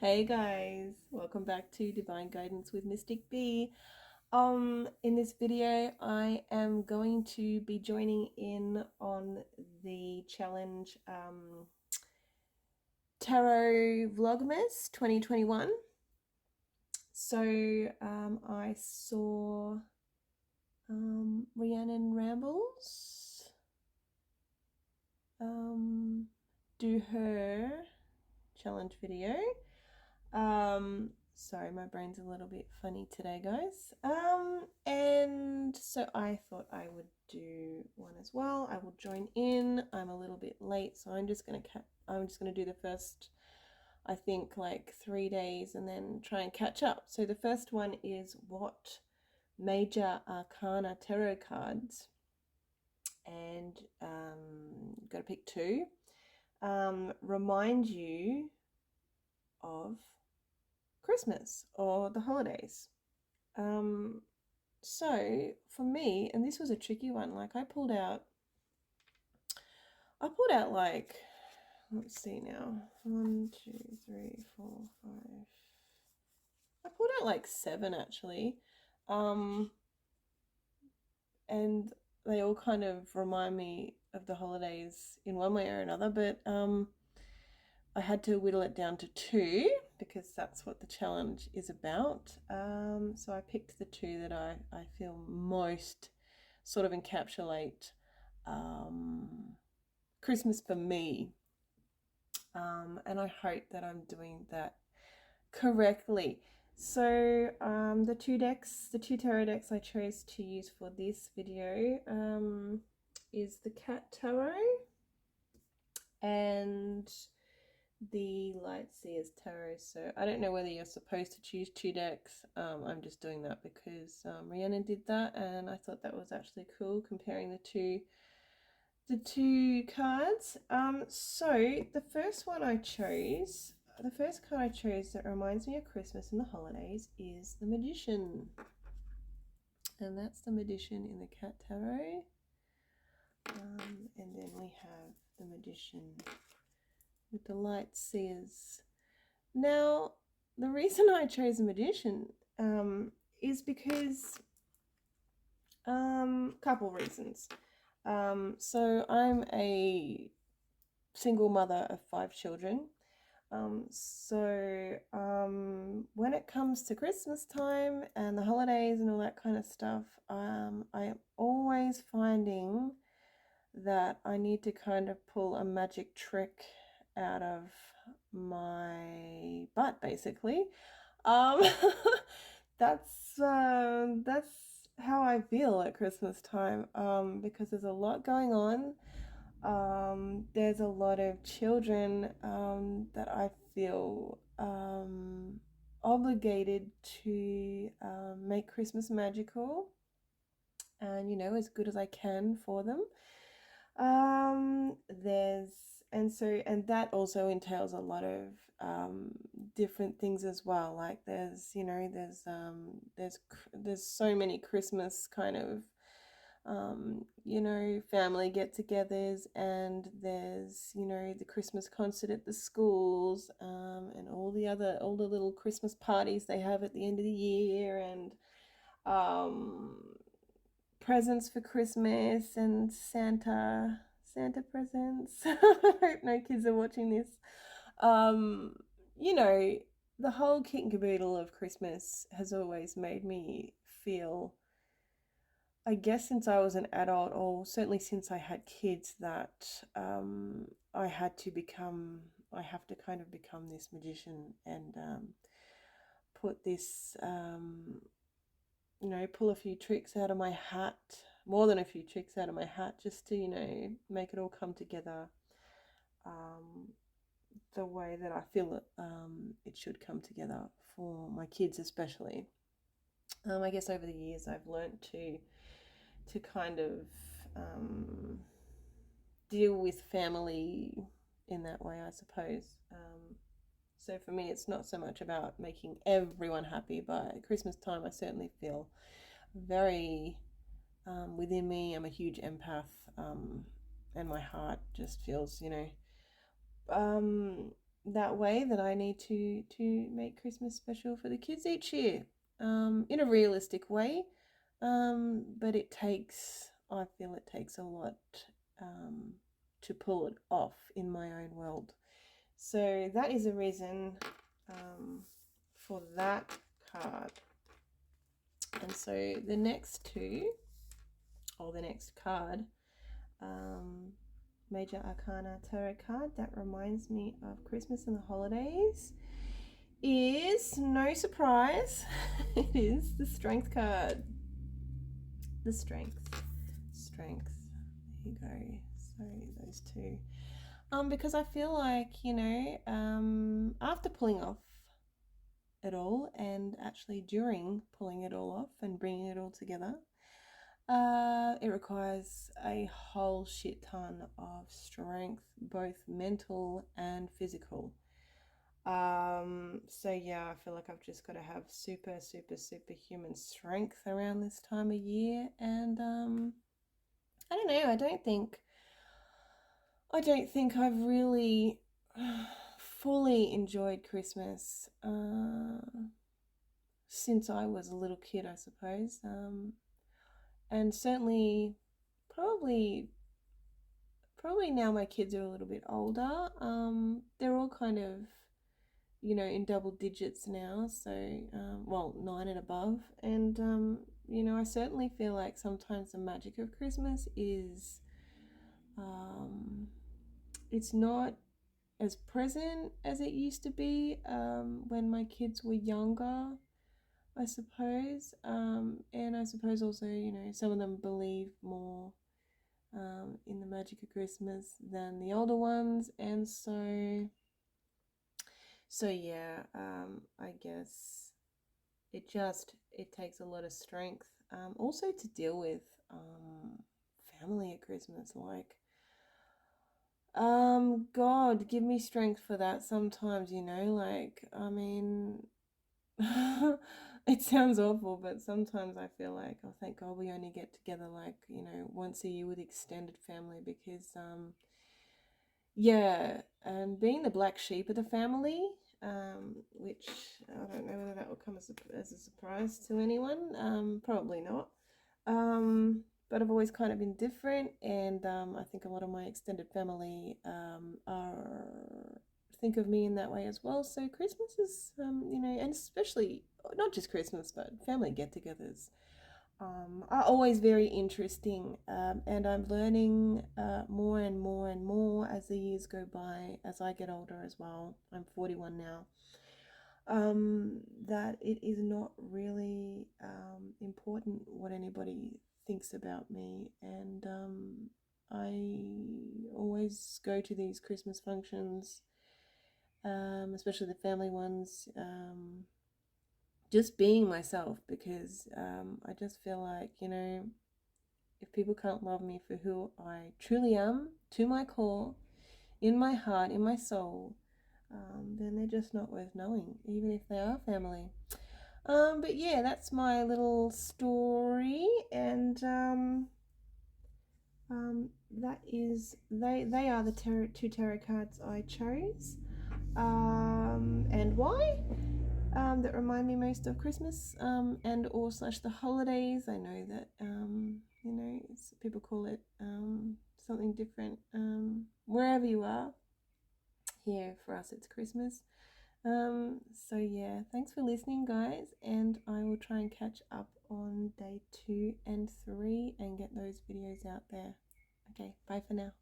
Hey guys, welcome back to Divine Guidance with Mystic B. In this video, I am going to be joining in on the challenge Tarot Vlogmas 2021. So I saw Rhiannon Rambles do her challenge video. Sorry, my brain's a little bit funny today, guys. And so I thought I would do one as well. I will join in. I'm a little bit late, so I'm just gonna do the first, I think, like 3 days, and then try and catch up. So the first one is what major arcana tarot cards, and got to pick two. Remind you of Christmas or the holidays. So for me, and this was a tricky one, like I pulled out like, let's see now, 1, 2, 3, 4, 5. I pulled out like 7 actually. And they all kind of remind me of the holidays in one way or another, but I had to whittle it down to 2 because that's what the challenge is about. So I picked the 2 that I feel most sort of encapsulate Christmas for me. And I hope that I'm doing that correctly. So the two tarot decks I chose to use for this video is the Cat Tarot and the Light Seers Tarot. So I don't know whether you're supposed to choose 2 decks. I'm just doing that because Rhiannon did that, and I thought that was actually cool, comparing the two cards. So the first card I chose that reminds me of Christmas and the holidays is the Magician, and that's the Magician in the Cat Tarot. And then we have the Magician with the Light Seers. Now, the reason I chose a Magician is because couple reasons. So I'm a single mother of 5 children. When it comes to Christmas time and the holidays and all that kind of stuff, I am always finding that I need to kind of pull a magic trick out of my butt, basically. Um, that's how I feel at Christmas time, because there's a lot going on. There's a lot of children that I feel obligated to make Christmas magical and, as good as I can for them. There's and that also entails a lot of different things as well. Like there's so many Christmas kind of family get-togethers, and there's the Christmas concert at the schools, and all the little Christmas parties they have at the end of the year, and um, presents for Christmas and Santa presents. I hope no kids are watching this. Um, the whole kit and caboodle of Christmas has always made me feel, I guess since I was an adult, or certainly since I had kids, that I have to kind of become this magician and put this, pull a few tricks out of my hat, more than a few tricks out of my hat, just to, make it all come together the way that I feel it should come together for my kids, especially. I guess over the years I've learned to kind of deal with family in that way, I suppose. So for me, it's not so much about making everyone happy, but at Christmas time, I certainly feel very within me. I'm a huge empath, and my heart just feels, um, that way that I need to make Christmas special for the kids each year, in a realistic way. But I feel it takes a lot to pull it off in my own world. So that is a reason for that card. And so the next two, or the next card, Major Arcana Tarot card that reminds me of Christmas and the holidays, is, no surprise, it is the Strength card. The Strength. There you go. So those two. Because I feel like, after pulling off it all, and actually during pulling it all off and bringing it all together, it requires a whole shit ton of strength, both mental and physical. So yeah, I feel like I've just got to have super human strength around this time of year. And I don't know, I don't think I've really fully enjoyed Christmas since I was a little kid, I suppose. And certainly probably now my kids are a little bit older. They're all kind of, in double digits now, so well, 9 and above. And I certainly feel like sometimes the magic of Christmas is it's not as present as it used to be when my kids were younger, I suppose. And I suppose also, some of them believe more in the magic of Christmas than the older ones. And so yeah, I guess it takes a lot of strength, also to deal with family at Christmas. Like, God, give me strength for that sometimes, like, I mean, it sounds awful, but sometimes I feel like, oh, thank God we only get together like, once a year with extended family, because yeah, and being the black sheep of the family, which I don't know whether that will come as a surprise to anyone, probably not. But I've always kind of been different, and I think a lot of my extended family think of me in that way as well. So Christmas is, and especially not just Christmas, but family get-togethers are always very interesting, and I'm learning more and more as the years go by, as I get older as well. I'm 41 now. That it is not really important what anybody thinks about me, and I always go to these Christmas functions, especially the family ones, just being myself, because I just feel like, if people can't love me for who I truly am, to my core, in my heart, in my soul, then they're just not worth knowing, even if they are family. But yeah, that's my little story, and they are the two tarot cards I chose. And why? That remind me most of Christmas, and or slash the holidays. I know that people call it something different wherever you are. Here for us it's Christmas. So yeah, thanks for listening, guys, and I will try and catch up on day 2 and 3 and get those videos out there. Okay, bye for now.